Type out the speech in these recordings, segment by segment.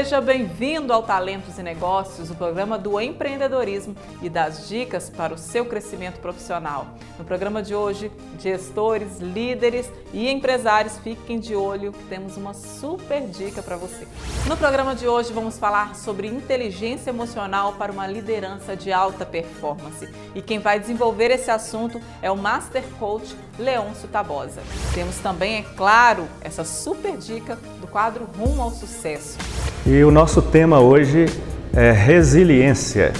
Seja bem-vindo ao Talentos e Negócios, o programa do empreendedorismo e das dicas para o seu crescimento profissional. No programa de hoje, gestores, líderes e empresários, fiquem de olho que temos uma super dica para você. No programa de hoje vamos falar sobre inteligência emocional para uma liderança de alta performance. E quem vai desenvolver esse assunto é o Master Coach Leôncio Tabosa. Temos também, é claro, essa super dica do quadro Rumo ao Sucesso. E o nosso tema hoje é resiliência.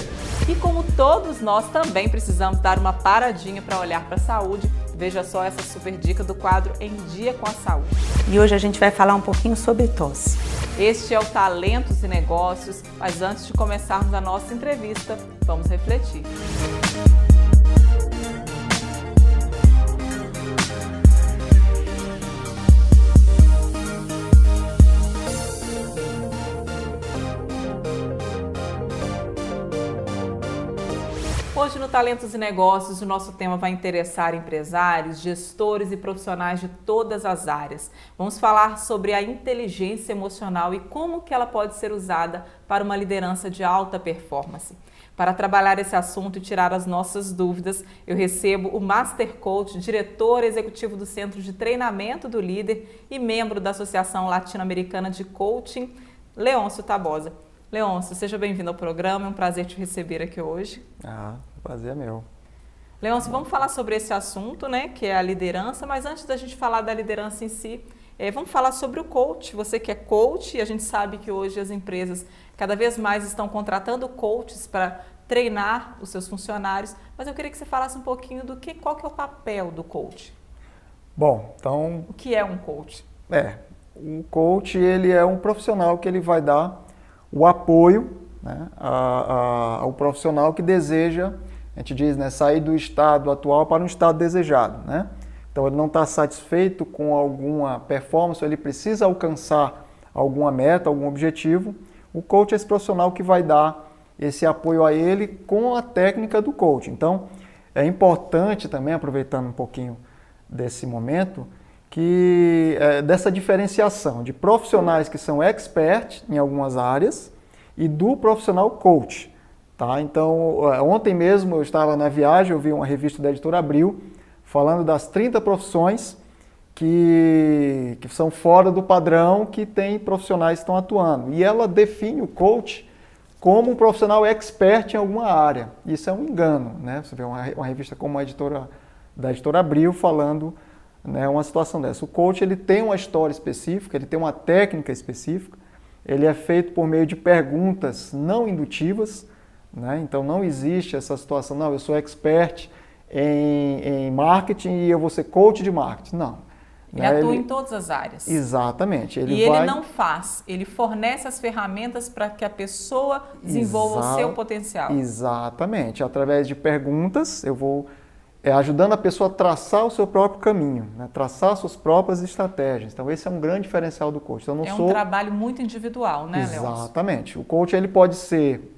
E como todos nós também precisamos dar uma paradinha para olhar para a saúde, veja só essa super dica do quadro Em Dia com a Saúde. E hoje a gente vai falar um pouquinho sobre tosse. Este é o Talentos e Negócios, mas antes de começarmos a nossa entrevista, vamos refletir. Hoje no Talentos e Negócios, o nosso tema vai interessar empresários, gestores e profissionais de todas as áreas. Vamos falar sobre a inteligência emocional e como que ela pode ser usada para uma liderança de alta performance. Para trabalhar esse assunto e tirar as nossas dúvidas, eu recebo o Master Coach, diretor executivo do Centro de Treinamento do Líder e membro da Associação Latino-Americana de Coaching, Leôncio Tabosa. Leôncio, seja bem-vindo ao programa, é um prazer te receber aqui hoje. O prazer é meu. Leôncio, vamos falar sobre esse assunto, né, que é a liderança, mas antes da gente falar da liderança em si, vamos falar sobre o coach. Você que é coach, e a gente sabe que hoje as empresas cada vez mais estão contratando coaches para treinar os seus funcionários, mas eu queria que você falasse um pouquinho qual que é o papel do coach. Bom, então... O que é um coach? Um coach ele é um profissional que ele vai dar o apoio, né, ao profissional que deseja, a gente diz, né, sair do estado atual para um estado desejado, né? Então ele não está satisfeito com alguma performance, ele precisa alcançar alguma meta, algum objetivo. O coach é esse profissional que vai dar esse apoio a ele com a técnica do coach. Então é importante também, aproveitando um pouquinho desse momento, que dessa diferenciação de profissionais que são experts em algumas áreas e do profissional coach. Tá? Então, ontem mesmo eu estava na viagem, eu vi uma revista da Editora Abril falando das 30 profissões que são fora do padrão, que tem profissionais que estão atuando. E ela define o coach como um profissional expert em alguma área. Isso é um engano, né? Você vê uma revista como a da Editora Abril falando, né, uma situação dessa. O coach ele tem uma história específica, ele tem uma técnica específica, ele é feito por meio de perguntas não indutivas, né? Então não existe essa situação, não, eu sou expert em marketing e eu vou ser coach de marketing, não. Ele atua em todas as áreas. Exatamente. Ele não faz, ele fornece as ferramentas para que a pessoa desenvolva o seu potencial. Exatamente. Através de perguntas, eu vou ajudando a pessoa a traçar o seu próprio caminho, né? Traçar suas próprias estratégias. Então, esse é um grande diferencial do coach. Então, um trabalho muito individual, né, Leôncio? Exatamente. O coach ele pode ser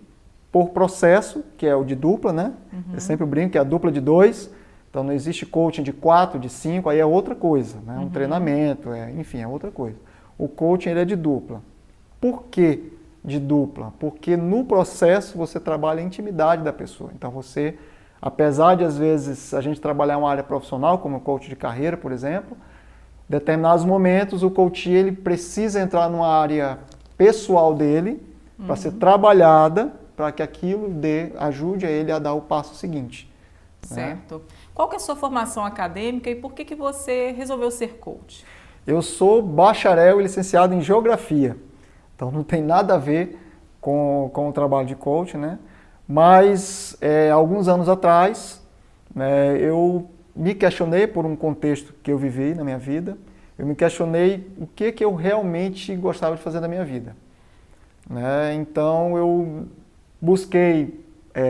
por processo, que é o de dupla, né? Eu sempre brinco que é a dupla de 2. Então, não existe coaching de 4, de 5, aí é outra coisa, né? Um treinamento, enfim, é outra coisa. O coaching ele é de dupla. Por que de dupla? Porque no processo você trabalha a intimidade da pessoa. Então, você... Apesar de, às vezes, a gente trabalhar uma área profissional, como o coach de carreira, por exemplo, em determinados momentos o coach ele precisa entrar numa área pessoal dele para ser trabalhada, para que aquilo ajude a ele a dar o passo seguinte. Certo. Né? Qual que é a sua formação acadêmica e por que você resolveu ser coach? Eu sou bacharel e licenciado em Geografia, então não tem nada a ver com o trabalho de coach, né? Mas, alguns anos atrás, eu me questionei por um contexto que eu vivi na minha vida, eu me questionei o que eu realmente gostava de fazer na minha vida. Então, eu busquei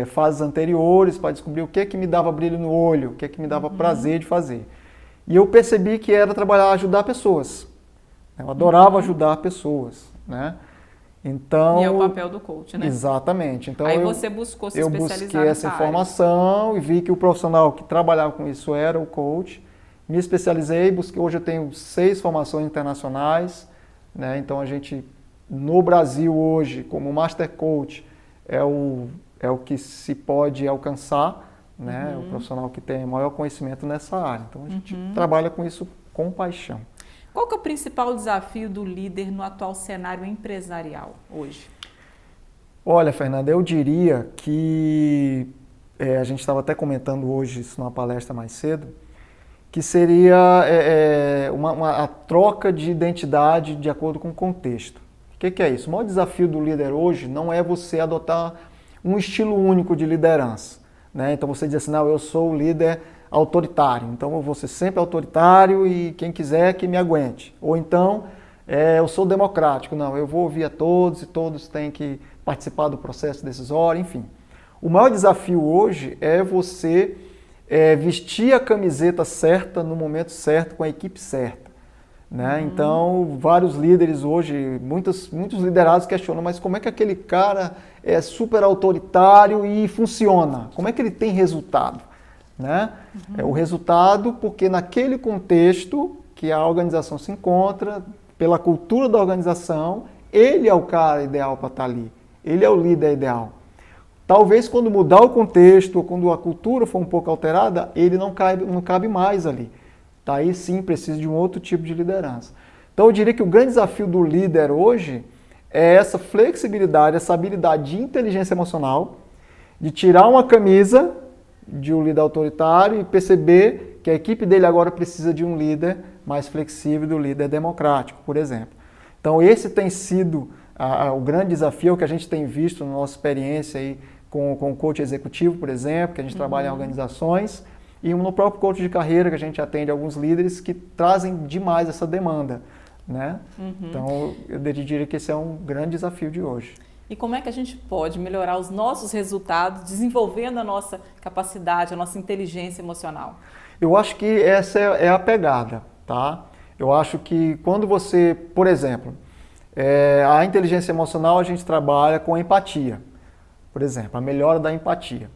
fases anteriores para descobrir o que me dava brilho no olho, o que me dava prazer de fazer. E eu percebi que era ajudar pessoas. Eu adorava ajudar pessoas, né? Então, e é o papel do coach, né? Exatamente. Então, aí você buscou se especializar nessa área. Eu busquei essa informação e vi que o profissional que trabalhava com isso era o coach. Me especializei, hoje eu tenho 6 formações internacionais, né? Então a gente no Brasil hoje, como Master Coach, é o que se pode alcançar, né? O profissional que tem maior conhecimento nessa área. Então a gente trabalha com isso com paixão. Qual que é o principal desafio do líder no atual cenário empresarial hoje? Olha, Fernanda, eu diria que a gente estava até comentando hoje isso numa palestra mais cedo, que seria a troca de identidade de acordo com o contexto. O que é isso? O maior desafio do líder hoje não é você adotar um estilo único de liderança, né? Então você diz assim, não, eu sou o líder autoritário, então eu vou ser sempre autoritário e quem quiser que me aguente. Ou então, eu sou democrático, não, eu vou ouvir a todos e todos têm que participar do processo decisório, enfim. O maior desafio hoje é você vestir a camiseta certa no momento certo, com a equipe certa, né? Então, vários líderes hoje, muitos liderados questionam, mas como é que aquele cara é super autoritário e funciona? Como é que ele tem resultado? Né? O resultado, porque naquele contexto que a organização se encontra, pela cultura da organização, ele é o cara ideal para estar ali, ele é o líder ideal. Talvez quando mudar o contexto, ou quando a cultura for um pouco alterada, ele não cabe mais ali. Aí sim precisa de um outro tipo de liderança. Então eu diria que o grande desafio do líder hoje é essa flexibilidade, essa habilidade de inteligência emocional, de tirar uma camisa de um líder autoritário e perceber que a equipe dele agora precisa de um líder mais flexível, do líder democrático, por exemplo. Então esse tem sido o grande desafio que a gente tem visto na nossa experiência aí com o coach executivo, por exemplo, que a gente trabalha em organizações, e no próprio coach de carreira, que a gente atende alguns líderes que trazem demais essa demanda, né? Então eu diria que esse é um grande desafio de hoje. E como é que a gente pode melhorar os nossos resultados, desenvolvendo a nossa capacidade, a nossa inteligência emocional? Eu acho que essa é a pegada, tá? Eu acho que quando você, por exemplo, a inteligência emocional a gente trabalha com a empatia, por exemplo, a melhora da empatia,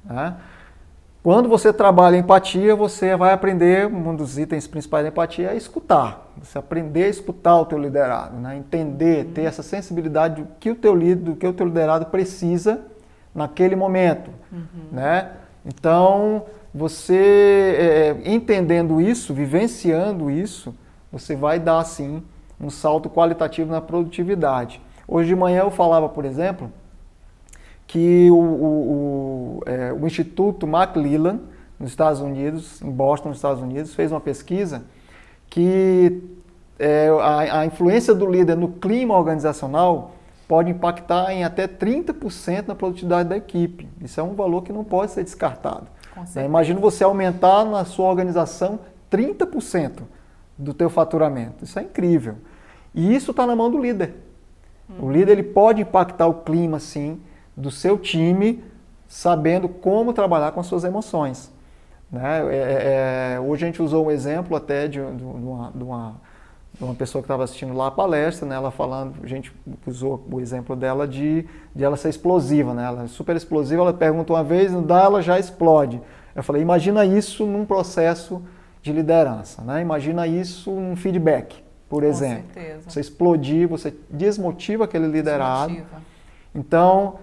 né? Quando você trabalha a empatia, você vai aprender, um dos itens principais da empatia é escutar. Você aprender a escutar o teu liderado, né? Entender, ter essa sensibilidade do que o teu liderado precisa naquele momento, né? Então, você entendendo isso, vivenciando isso, você vai dar, assim, um salto qualitativo na produtividade. Hoje de manhã eu falava, por exemplo, que o Instituto Macmillan, nos Estados Unidos, em Boston, nos Estados Unidos, fez uma pesquisa que a influência do líder no clima organizacional pode impactar em até 30% na produtividade da equipe. Isso é um valor que não pode ser descartado. Imagina você aumentar na sua organização 30% do teu faturamento. Isso é incrível. E isso está na mão do líder. O líder ele pode impactar o clima, sim, do seu time, sabendo como trabalhar com as suas emoções, né? Hoje a gente usou um exemplo até de uma pessoa que estava assistindo lá a palestra, né? Ela falando, a gente usou o exemplo dela de ela ser explosiva, né? Ela é super explosiva, ela pergunta uma vez, não dá, ela já explode. Eu falei, imagina isso num processo de liderança, né? Imagina isso num feedback, por exemplo. Com certeza. Você explodir, você desmotiva aquele liderado. Então,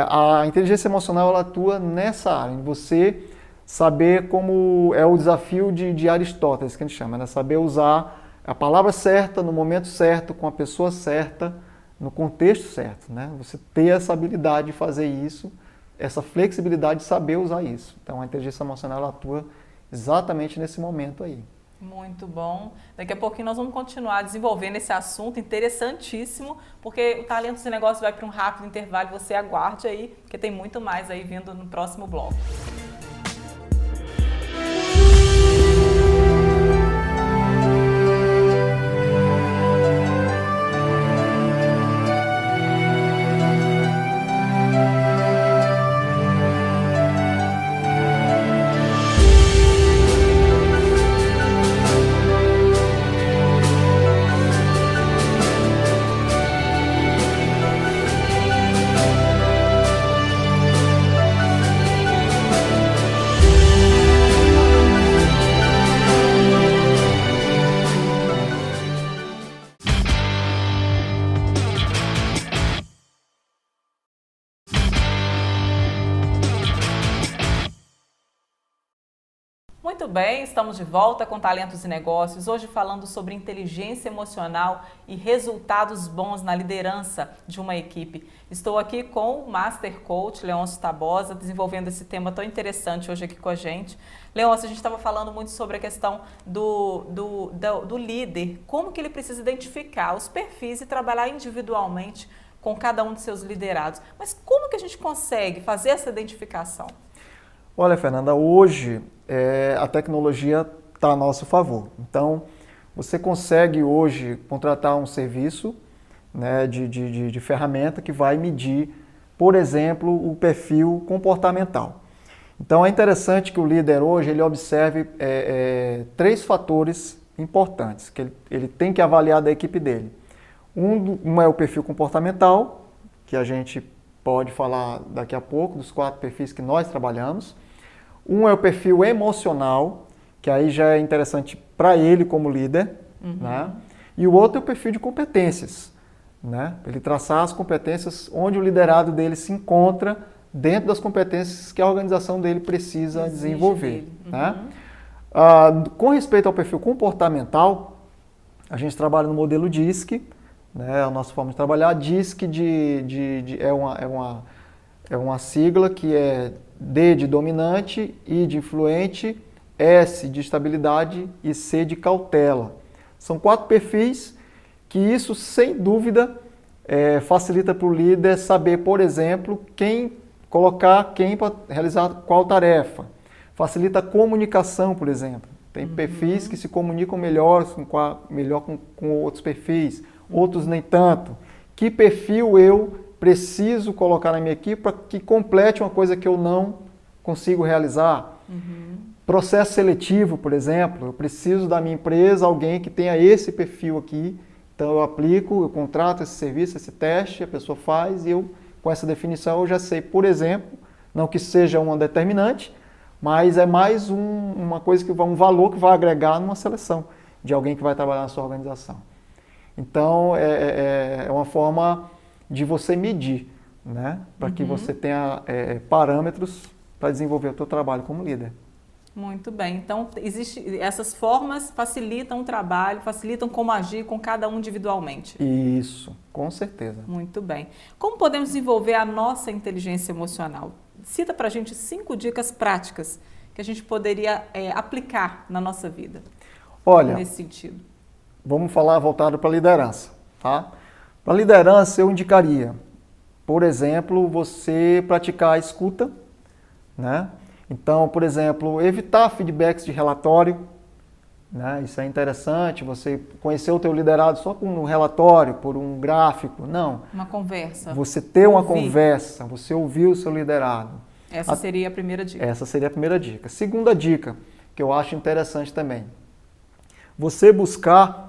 a inteligência emocional ela atua nessa área, em você saber como é o desafio de Aristóteles, que a gente chama, né? Saber usar a palavra certa, no momento certo, com a pessoa certa, no contexto certo, né? Você ter essa habilidade de fazer isso, essa flexibilidade de saber usar isso. Então, a inteligência emocional ela atua exatamente nesse momento aí. Muito bom. Daqui a pouquinho nós vamos continuar desenvolvendo esse assunto interessantíssimo, porque o Talentos e Negócios vai para um rápido intervalo, você aguarde aí, porque tem muito mais aí vindo no próximo bloco. Muito bem, estamos de volta com Talentos e Negócios, hoje falando sobre inteligência emocional e resultados bons na liderança de uma equipe. Estou aqui com o Master Coach Leôncio Tabosa, desenvolvendo esse tema tão interessante hoje aqui com a gente. Leôncio, a gente estava falando muito sobre a questão do líder, como que ele precisa identificar os perfis e trabalhar individualmente com cada um de seus liderados. Mas como que a gente consegue fazer essa identificação? Olha, Fernanda, hoje a tecnologia está a nosso favor. Então, você consegue hoje contratar um serviço, né, de ferramenta que vai medir, por exemplo, o perfil comportamental. Então, é interessante que o líder hoje ele observe 3 fatores importantes que ele tem que avaliar da equipe dele. Um é o perfil comportamental, que a gente pode falar daqui a pouco, dos 4 perfis que nós trabalhamos. Um é o perfil emocional, que aí já é interessante para ele como líder, né? E o outro é o perfil de competências, né? Ele traçar as competências onde o liderado dele se encontra dentro das competências que a organização dele precisa desenvolver. Né? Com respeito ao perfil comportamental, a gente trabalha no modelo DISC, né? A nossa forma de trabalhar, DISC é uma sigla que é D de dominante, I de influente, S de estabilidade e C de cautela. São 4 perfis que isso, sem dúvida, facilita para o líder saber, por exemplo, colocar quem para realizar qual tarefa. Facilita a comunicação, por exemplo. Tem perfis que se comunicam melhor com outros perfis, outros nem tanto. Que perfil eu preciso colocar na minha equipe para que complete uma coisa que eu não consigo realizar. Processo seletivo, por exemplo, eu preciso da minha empresa alguém que tenha esse perfil aqui, então eu aplico, eu contrato esse serviço, esse teste, a pessoa faz e eu, com essa definição, eu já sei, por exemplo, não que seja uma determinante, mas é mais uma coisa um valor que vai agregar numa seleção de alguém que vai trabalhar na sua organização. Então, é uma forma de você medir, né? Para que você tenha parâmetros para desenvolver o seu trabalho como líder. Muito bem. Então, essas formas facilitam o trabalho, facilitam como agir com cada um individualmente. Isso, com certeza. Muito bem. Como podemos desenvolver a nossa inteligência emocional? Cita para a gente 5 dicas práticas que a gente poderia aplicar na nossa vida. Olha, nesse sentido. Vamos falar voltado para a liderança, tá? Para a liderança, eu indicaria, por exemplo, você praticar a escuta, né? Então, por exemplo, evitar feedbacks de relatório, né? Isso é interessante, você conhecer o teu liderado só por um relatório, por um gráfico, não. Uma conversa. Você ter uma conversa, você ouvir o seu liderado. Essa seria a primeira dica. Essa seria a primeira dica. Segunda dica, que eu acho interessante também. Você buscar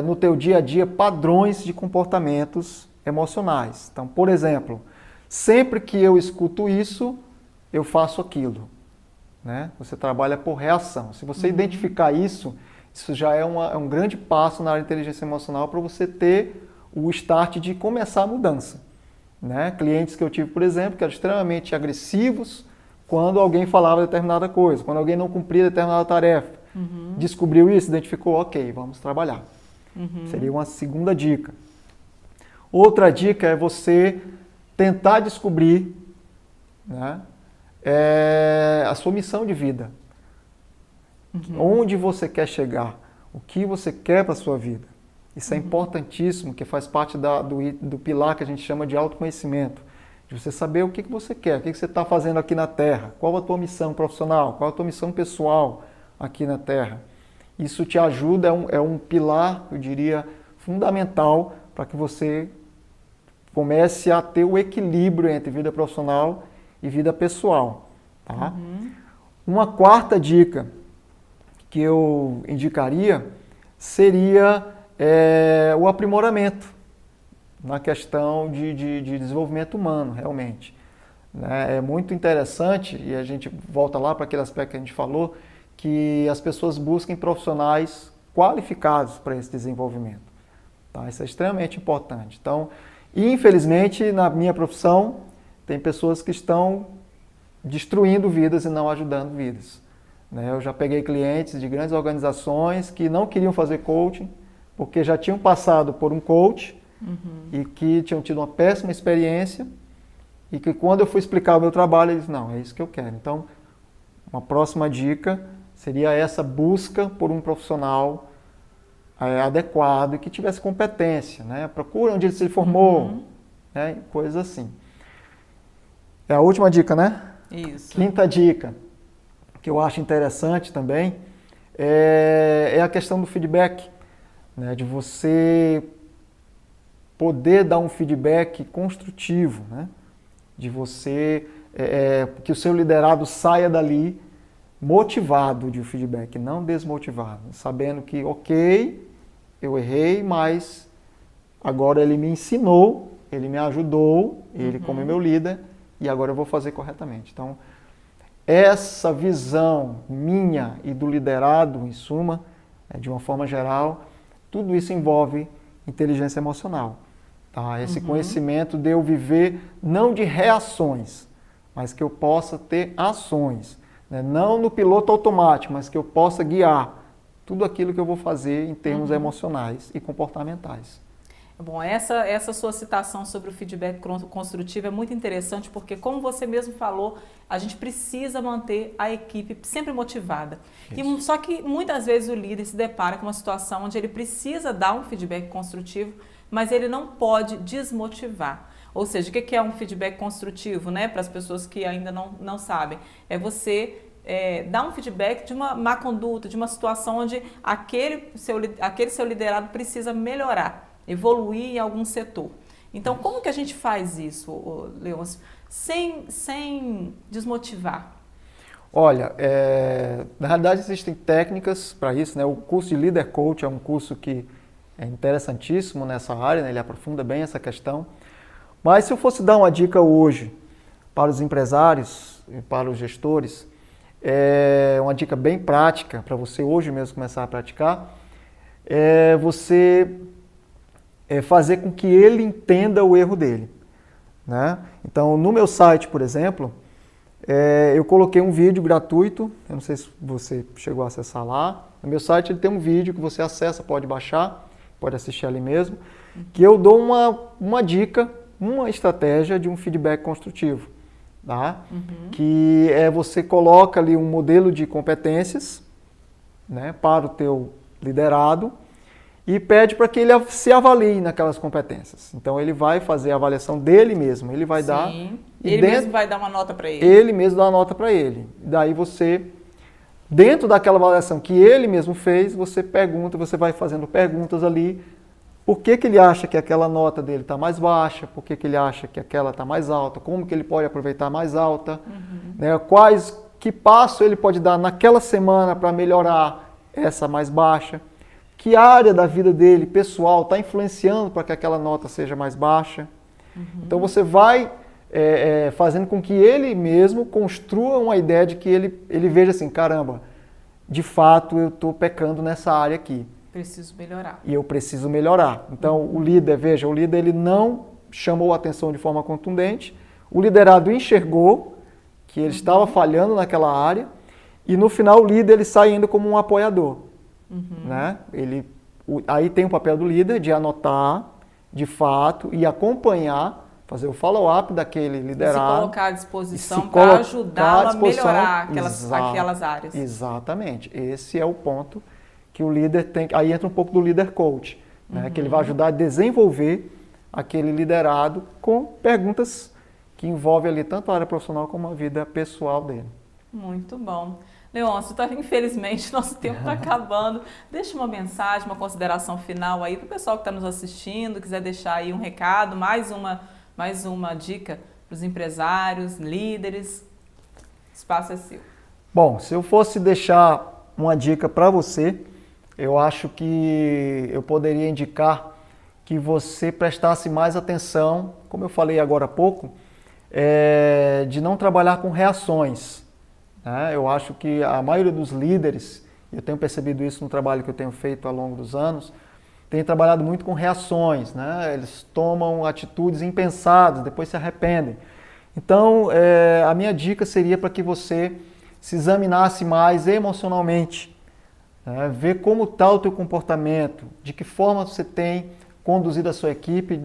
no teu dia a dia padrões de comportamentos emocionais. Então, por exemplo, sempre que eu escuto isso, eu faço aquilo. Né? Você trabalha por reação. Se você identificar isso já é um grande passo na área de inteligência emocional para você ter o start de começar a mudança. Né? Clientes que eu tive, por exemplo, que eram extremamente agressivos quando alguém falava determinada coisa, quando alguém não cumpria determinada tarefa. Descobriu isso, identificou, ok, vamos trabalhar. Seria uma segunda dica. Outra dica é você tentar descobrir, né, a sua missão de vida. Onde você quer chegar, o que você quer para a sua vida. Isso é importantíssimo, que faz parte do pilar que a gente chama de autoconhecimento. De você saber o que você quer, o que você está fazendo aqui na Terra, qual a tua missão profissional, qual a tua missão pessoal aqui na Terra. Isso te ajuda, é um pilar, eu diria, fundamental para que você comece a ter o equilíbrio entre vida profissional e vida pessoal. Tá? Uma quarta dica que eu indicaria seria o aprimoramento na questão de desenvolvimento humano, realmente. Né? É muito interessante, e a gente volta lá para aquele aspecto que a gente falou, que as pessoas busquem profissionais qualificados para esse desenvolvimento. Tá? Isso é extremamente importante. Então, infelizmente, na minha profissão, tem pessoas que estão destruindo vidas e não ajudando vidas. né? Eu já peguei clientes de grandes organizações que não queriam fazer coaching, porque já tinham passado por um coach e que tinham tido uma péssima experiência e que quando eu fui explicar o meu trabalho, eles não, é isso que eu quero. Então, uma próxima dica seria essa busca por um profissional adequado e que tivesse competência, né? Procura onde ele se formou, né? Coisas assim. É a última dica, né? Isso. Quinta dica, que eu acho interessante também, é a questão do feedback, né? De você poder dar um feedback construtivo, né? De você, que o seu liderado saia dali motivado de um feedback, não desmotivado, sabendo que, ok, eu errei, mas agora ele me ensinou, ele me ajudou, ele como meu líder, e agora eu vou fazer corretamente. Então, essa visão minha e do liderado, em suma, de uma forma geral, tudo isso envolve inteligência emocional. Tá? Esse conhecimento de eu viver não de reações, mas que eu possa ter ações. Né? Não no piloto automático, mas que eu possa guiar tudo aquilo que eu vou fazer em termos emocionais e comportamentais. Bom, essa sua citação sobre o feedback construtivo é muito interessante porque, como você mesmo falou, a gente precisa manter a equipe sempre motivada. Só que muitas vezes o líder se depara com uma situação onde ele precisa dar um feedback construtivo, mas ele não pode desmotivar. Ou seja, o que é um feedback construtivo, né? Para as pessoas que ainda não sabem, é você dar um feedback de uma má conduta, de uma situação onde aquele seu liderado precisa melhorar, evoluir em algum setor. Então, como que a gente faz isso, Leôncio, sem desmotivar? Olha, na realidade existem técnicas para isso, né? O curso de Leader Coach é um curso que é interessantíssimo nessa área, né? Ele aprofunda bem essa questão. Mas se eu fosse dar uma dica hoje para os empresários e para os gestores, uma dica bem prática para você hoje mesmo começar a praticar, é você fazer com que ele entenda o erro dele. Né? Então, no meu site, por exemplo, eu coloquei um vídeo gratuito, eu não sei se você chegou a acessar lá, no meu site ele tem um vídeo que você acessa, pode baixar, pode assistir ali mesmo, que eu dou uma dica, uma estratégia de um feedback construtivo. Tá? Que você coloca ali um modelo de competências, né, para o teu liderado e pede para que ele se avalie naquelas competências. Então ele vai fazer a avaliação dele mesmo, ele vai dar... Ele mesmo vai dar uma nota para ele. Ele mesmo dá uma nota para ele. Daí você, dentro daquela avaliação que ele mesmo fez, você vai fazendo perguntas ali. Por que ele acha que aquela nota dele está mais baixa? Por que ele acha que aquela está mais alta? Como que ele pode aproveitar mais alta? Né? Que passo ele pode dar naquela semana para melhorar essa mais baixa? Que área da vida dele, pessoal, está influenciando para que aquela nota seja mais baixa? Então você vai fazendo com que ele mesmo construa uma ideia de que ele veja assim, caramba, de fato eu estou pecando nessa área aqui. Preciso melhorar. E eu preciso melhorar. Então, o líder ele não chamou a atenção de forma contundente, o liderado enxergou que ele estava falhando naquela área e, no final, o líder ele sai indo como um apoiador. Né? Aí tem o papel do líder de anotar, de fato, e acompanhar, fazer o follow-up daquele liderado. Se colocar à disposição para ajudá-lo a melhorar aquelas áreas. Exatamente. Esse é o ponto que o líder tem. Aí entra um pouco do líder coach, né? Que ele vai ajudar a desenvolver aquele liderado com perguntas que envolvem ali tanto a área profissional como a vida pessoal dele. Muito bom. Leôncio, infelizmente nosso tempo está acabando. Deixa uma mensagem, uma consideração final aí para o pessoal que está nos assistindo, quiser deixar aí um recado, mais uma dica para os empresários, líderes. O espaço é seu. Bom, se eu fosse deixar uma dica para você, eu acho que eu poderia indicar que você prestasse mais atenção, como eu falei agora há pouco, de não trabalhar com reações. Né? Eu acho que a maioria dos líderes, eu tenho percebido isso no trabalho que eu tenho feito ao longo dos anos, tem trabalhado muito com reações. Né? Eles tomam atitudes impensadas, depois se arrependem. Então, a minha dica seria para que você se examinasse mais emocionalmente, né? Ver como está o teu comportamento, de que forma você tem conduzido a sua equipe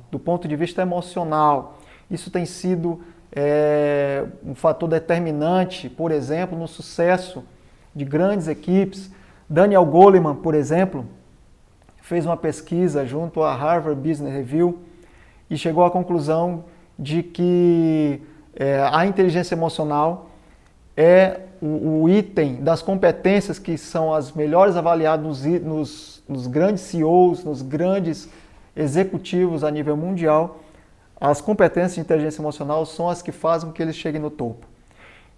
do ponto de vista emocional. Isso tem sido um fator determinante, por exemplo, no sucesso de grandes equipes. Daniel Goleman, por exemplo, fez uma pesquisa junto à Harvard Business Review e chegou à conclusão de que a inteligência emocional é o item das competências que são as melhores avaliadas nos grandes CEOs, nos grandes executivos a nível mundial. As competências de inteligência emocional são as que fazem com que eles cheguem no topo.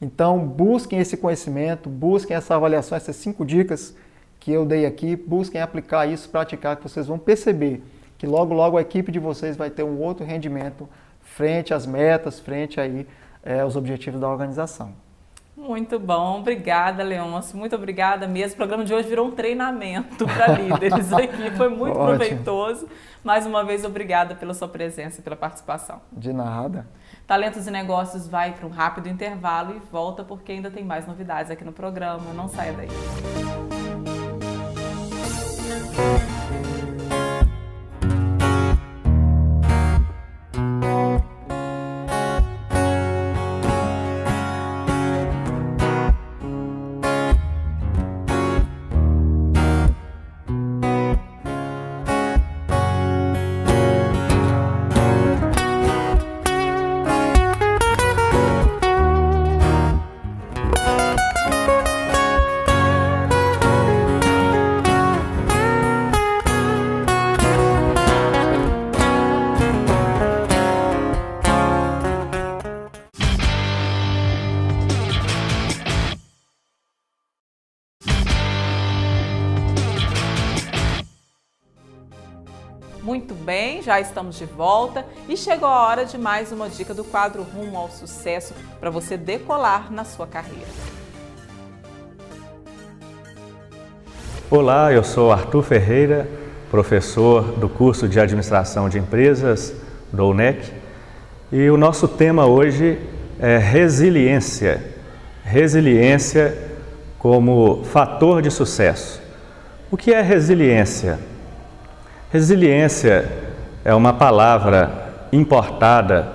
Então, busquem esse conhecimento, busquem essa avaliação, essas 5 dicas que eu dei aqui, busquem aplicar isso, praticar, que vocês vão perceber que logo, logo a equipe de vocês vai ter um outro rendimento frente às metas, frente aí, aos objetivos da organização. Muito bom, obrigada, Leôncio, muito obrigada mesmo. O programa de hoje virou um treinamento para líderes aqui, foi muito proveitoso. Mais uma vez, obrigada pela sua presença e pela participação. De nada. Talentos e Negócios vai para um rápido intervalo e volta porque ainda tem mais novidades aqui no programa, não saia daí. Muito bem, já estamos de volta e chegou a hora de mais uma dica do quadro Rumo ao Sucesso para você decolar na sua carreira. Olá, eu sou Arthur Ferreira, professor do curso de Administração de Empresas do UNEC, e o nosso tema hoje é resiliência. Resiliência como fator de sucesso. O que é resiliência? Resiliência é uma palavra importada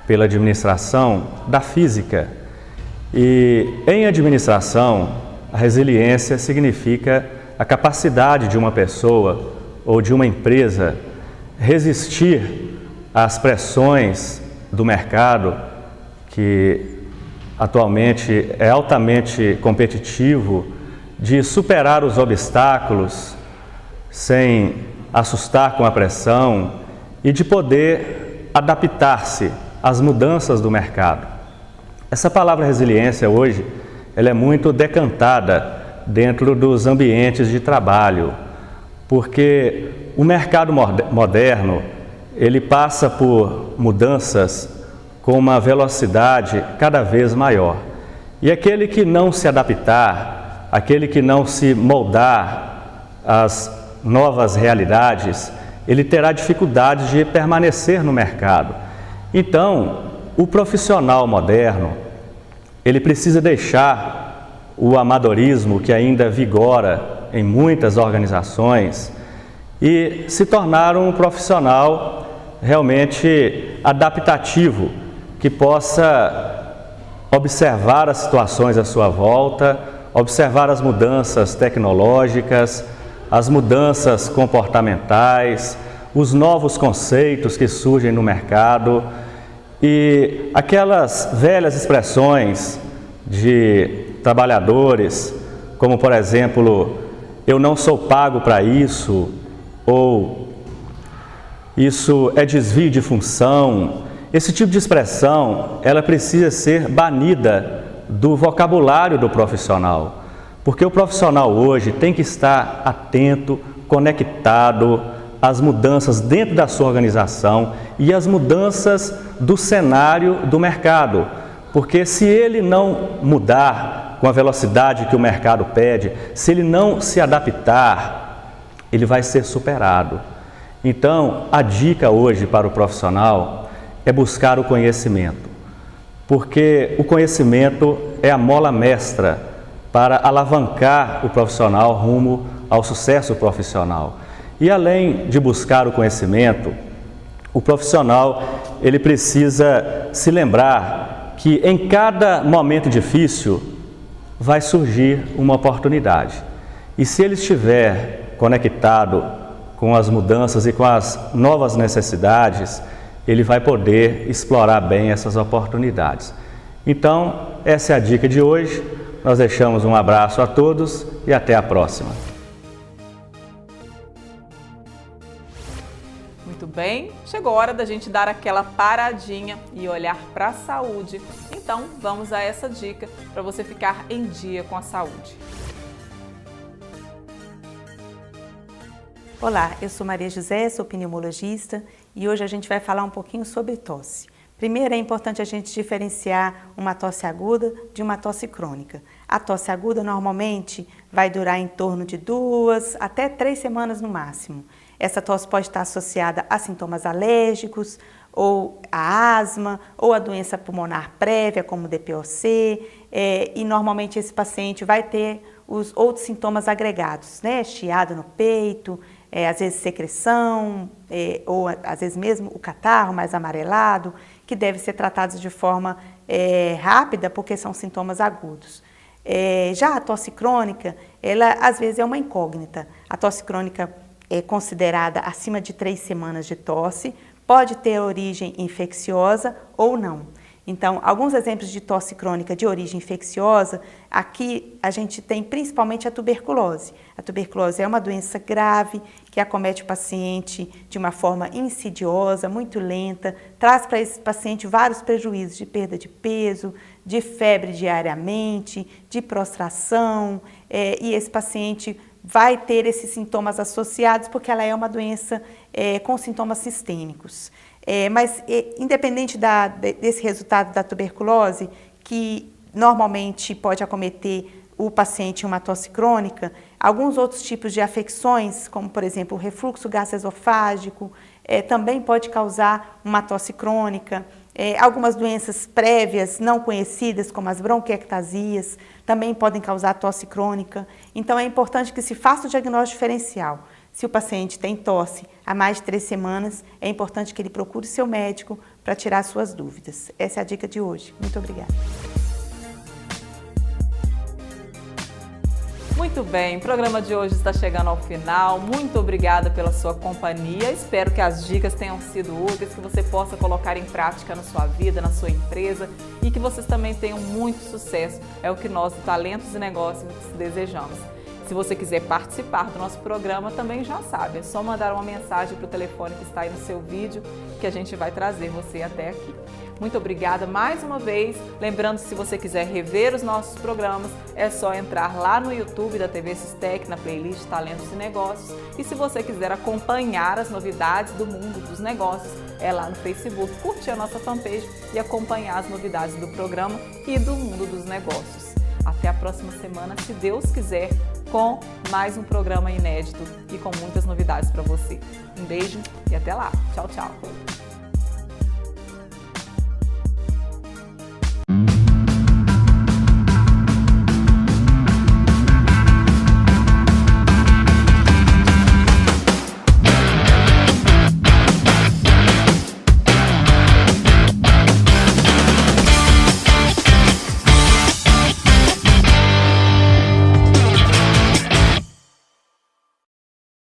pela administração da física. E em administração, a resiliência significa a capacidade de uma pessoa ou de uma empresa resistir às pressões do mercado, que atualmente é altamente competitivo, de superar os obstáculos sem assustar com a pressão e de poder adaptar-se às mudanças do mercado. Essa palavra resiliência hoje, ela é muito decantada dentro dos ambientes de trabalho, porque o mercado moderno, ele passa por mudanças com uma velocidade cada vez maior. E aquele que não se adaptar, aquele que não se moldar às novas realidades, ele terá dificuldade de permanecer no mercado. Então, o profissional moderno, ele precisa deixar o amadorismo que ainda vigora em muitas organizações e se tornar um profissional realmente adaptativo, que possa observar as situações à sua volta, observar as mudanças tecnológicas, as mudanças comportamentais, os novos conceitos que surgem no mercado e aquelas velhas expressões de trabalhadores, como por exemplo, eu não sou pago para isso, ou isso é desvio de função. Esse tipo de expressão, ela precisa ser banida do vocabulário do profissional. Porque o profissional hoje tem que estar atento, conectado às mudanças dentro da sua organização e às mudanças do cenário do mercado. Porque se ele não mudar com a velocidade que o mercado pede, se ele não se adaptar, ele vai ser superado. Então, a dica hoje para o profissional é buscar o conhecimento. porque o conhecimento é a mola mestra para alavancar o profissional rumo ao sucesso profissional. E além de buscar o conhecimento, o profissional ele precisa se lembrar que em cada momento difícil vai surgir uma oportunidade. E se ele estiver conectado com as mudanças e com as novas necessidades, ele vai poder explorar bem essas oportunidades. Então, essa é a dica de hoje. Nós deixamos um abraço a todos e até a próxima. Muito bem, chegou a hora da gente dar aquela paradinha e olhar para a saúde. Então, vamos a essa dica para você ficar em dia com a saúde. Olá, eu sou Maria José, sou pneumologista e hoje a gente vai falar um pouquinho sobre tosse. Primeiro, é importante a gente diferenciar uma tosse aguda de uma tosse crônica. A tosse aguda normalmente vai durar em torno de 2 até 3 semanas no máximo. Essa tosse pode estar associada a sintomas alérgicos, ou a asma, ou a doença pulmonar prévia, como DPOC, e normalmente esse paciente vai ter os outros sintomas agregados, né? Chiado no peito, às vezes secreção, ou às vezes mesmo o catarro mais amarelado, que deve ser tratado de forma rápida, porque são sintomas agudos. Já a tosse crônica, ela às vezes é uma incógnita. A tosse crônica é considerada acima de 3 semanas de tosse, pode ter origem infecciosa ou não. Então, alguns exemplos de tosse crônica de origem infecciosa, aqui a gente tem principalmente a tuberculose. A tuberculose é uma doença grave que acomete o paciente de uma forma insidiosa, muito lenta, traz para esse paciente vários prejuízos de perda de peso, de febre diariamente, de prostração, e esse paciente vai ter esses sintomas associados porque ela é uma doença com sintomas sistêmicos. Mas independente desse resultado da tuberculose, que normalmente pode acometer o paciente em uma tosse crônica, alguns outros tipos de afecções, como por exemplo o refluxo gastroesofágico, também pode causar uma tosse crônica. Algumas doenças prévias não conhecidas, como as bronquiectasias, também podem causar tosse crônica. Então é importante que se faça o diagnóstico diferencial. Se o paciente tem tosse há mais de 3 semanas, é importante que ele procure seu médico para tirar suas dúvidas. Essa é a dica de hoje. Muito obrigada. Muito bem, o programa de hoje está chegando ao final. Muito obrigada pela sua companhia. Espero que as dicas tenham sido úteis, que você possa colocar em prática na sua vida, na sua empresa e que vocês também tenham muito sucesso. É o que nós, do Talentos e Negócios, desejamos. Se você quiser participar do nosso programa, também já sabe, é só mandar uma mensagem para o telefone que está aí no seu vídeo que a gente vai trazer você até aqui. Muito obrigada mais uma vez. Lembrando, se você quiser rever os nossos programas, é só entrar lá no YouTube da TV Sistec, na playlist Talentos e Negócios. E se você quiser acompanhar as novidades do mundo dos negócios, é lá no Facebook, curtir a nossa fanpage e acompanhar as novidades do programa e do mundo dos negócios. Até a próxima semana, se Deus quiser, com mais um programa inédito e com muitas novidades para você. Um beijo e até lá. Tchau, tchau.